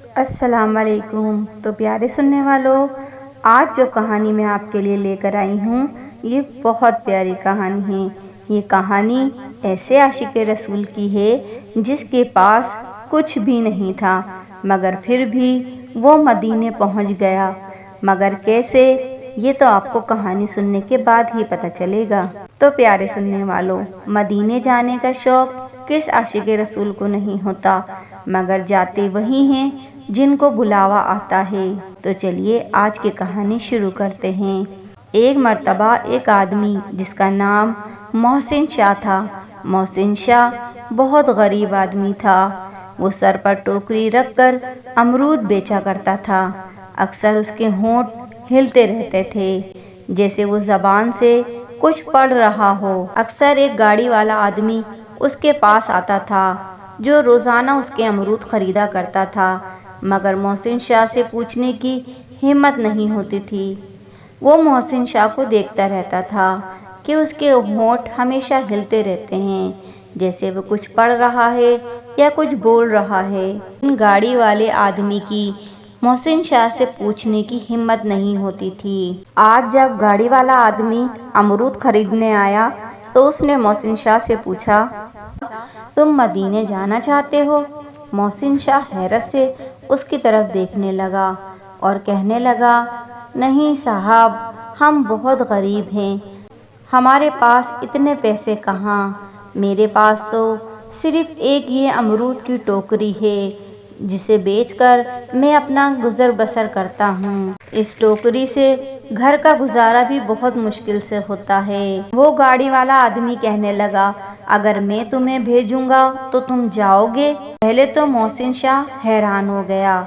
السلام علیکم۔ تو پیارے سننے والوں، آج جو کہانی میں آپ کے لیے لے کر آئی ہوں یہ بہت پیاری کہانی ہے۔ یہ کہانی ایسے عاشق رسول کی ہے جس کے پاس کچھ بھی نہیں تھا مگر پھر بھی وہ مدینے پہنچ گیا، مگر کیسے، یہ تو آپ کو کہانی سننے کے بعد ہی پتہ چلے گا۔ تو پیارے سننے والوں، مدینے جانے کا شوق کس عاشق رسول کو نہیں ہوتا، مگر جاتے وہی ہیں جن کو بلاوا آتا ہے۔ تو چلیے آج کی کہانی شروع کرتے ہیں۔ ایک مرتبہ ایک آدمی جس کا نام محسن شاہ تھا۔ محسن شاہ بہت غریب آدمی تھا۔ وہ سر پر ٹوکری رکھ کر امرود بیچا کرتا تھا۔ اکثر اس کے ہونٹ ہلتے رہتے تھے جیسے وہ زبان سے کچھ پڑھ رہا ہو۔ اکثر ایک گاڑی والا آدمی اس کے پاس آتا تھا جو روزانہ اس کے امرود خریدا کرتا تھا، مگر محسن شاہ سے پوچھنے کی ہمت نہیں ہوتی تھی۔ وہ محسن شاہ کو دیکھتا رہتا تھا کہ اس کے ہونٹ ہمیشہ ہلتے رہتے ہیں جیسے وہ کچھ پڑھ رہا ہے یا کچھ بول رہا ہے۔ گاڑی والے آدمی کی محسن شاہ سے پوچھنے کی ہمت نہیں ہوتی تھی۔ آج جب گاڑی والا آدمی امرود خریدنے آیا تو اس نے محسن شاہ سے پوچھا، تم مدینے جانا چاہتے ہو؟ محسن شاہ حیرت سے اس کی طرف دیکھنے لگا اور کہنے لگا، نہیں صاحب، ہم بہت غریب ہیں، ہمارے پاس اتنے پیسے کہاں، میرے پاس تو صرف ایک یہ امرود کی ٹوکری ہے جسے بیچ کر میں اپنا گزر بسر کرتا ہوں۔ اس ٹوکری سے گھر کا گزارا بھی بہت مشکل سے ہوتا ہے۔ وہ گاڑی والا آدمی کہنے لگا، اگر میں تمہیں بھیجوں گا تو تم جاؤ گے؟ پہلے تو محسن شاہ حیران ہو گیا،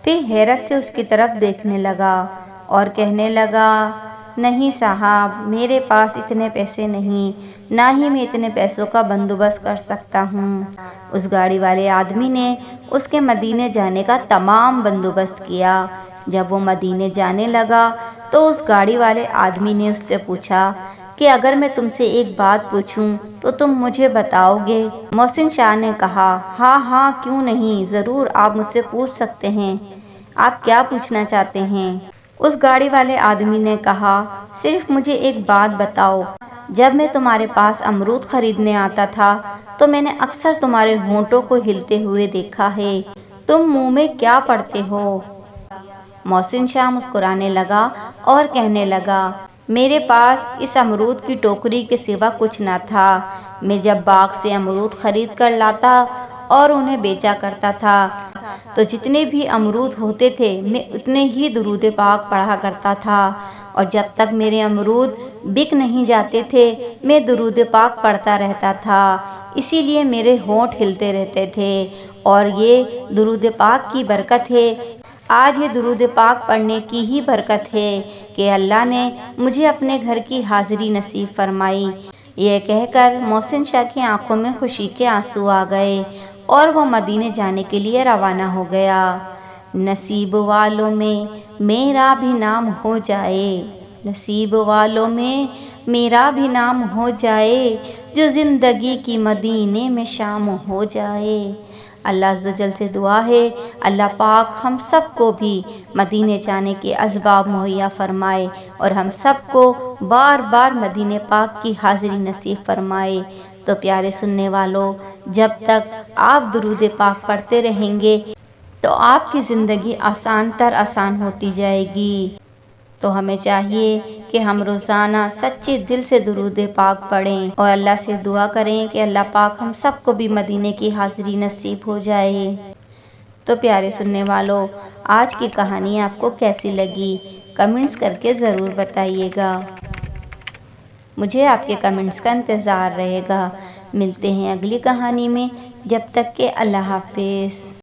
پھر حیرت سے اس کی طرف دیکھنے لگا اور کہنے لگا، نہیں صاحب، میرے پاس اتنے پیسے نہیں، نہ ہی میں اتنے پیسوں کا بندوبست کر سکتا ہوں۔ اس گاڑی والے آدمی نے اس کے مدینے جانے کا تمام بندوبست کیا۔ جب وہ مدینے جانے لگا تو اس گاڑی والے آدمی نے اس سے پوچھا کہ اگر میں تم سے ایک بات پوچھوں تو تم مجھے بتاؤ گے؟ محسن شاہ نے کہا، ہاں ہاں، کیوں نہیں، ضرور آپ مجھ سے پوچھ سکتے ہیں، آپ کیا پوچھنا چاہتے ہیں؟ اس گاڑی والے آدمی نے کہا، صرف مجھے ایک بات بتاؤ، جب میں تمہارے پاس امرود خریدنے آتا تھا تو میں نے اکثر تمہارے ہونٹوں کو ہلتے ہوئے دیکھا ہے، تم منہ میں کیا پڑھتے ہو؟ محسن شاہ مسکرانے لگا اور کہنے لگا، میرے پاس اس امرود کی ٹوکری کے سوا کچھ نہ تھا، میں جب باغ سے امرود خرید کر لاتا اور انہیں بیچا کرتا تھا تو جتنے بھی امرود ہوتے تھے میں اتنے ہی درود پاک پڑھا کرتا تھا، اور جب تک میرے امرود بک نہیں جاتے تھے میں درود پاک پڑھتا رہتا تھا، اسی لیے میرے ہونٹ ہلتے رہتے تھے، اور یہ درود پاک کی برکت ہے، آج یہ درود پاک پڑھنے کی ہی برکت ہے کہ اللہ نے مجھے اپنے گھر کی حاضری نصیب فرمائی۔ یہ کہہ کر محسن شاہ کی آنکھوں میں خوشی کے آنسو آ گئے اور وہ مدینے جانے کے لیے روانہ ہو گیا۔ نصیب والوں میں میرا بھی نام ہو جائے، نصیب والوں میں میرا بھی نام ہو جائے، جو زندگی کی مدینے میں شام ہو جائے۔ اللہ عز و جل سے دعا ہے اللہ پاک ہم سب کو بھی مدینے جانے کے اسباب مہیا فرمائے اور ہم سب کو بار بار مدینے پاک کی حاضری نصیب فرمائے۔ تو پیارے سننے والوں، جب تک آپ درود پاک پڑھتے رہیں گے تو آپ کی زندگی آسان تر آسان ہوتی جائے گی۔ تو ہمیں چاہیے کہ ہم روزانہ سچے دل سے درود پاک پڑھیں اور اللہ سے دعا کریں کہ اللہ پاک ہم سب کو بھی مدینے کی حاضری نصیب ہو جائے۔ تو پیارے سننے والوں، آج کی کہانی آپ کو کیسی لگی کمنٹس کر کے ضرور بتائیے گا، مجھے آپ کے کمنٹس کا انتظار رہے گا۔ ملتے ہیں اگلی کہانی میں، جب تک کہ اللہ حافظ۔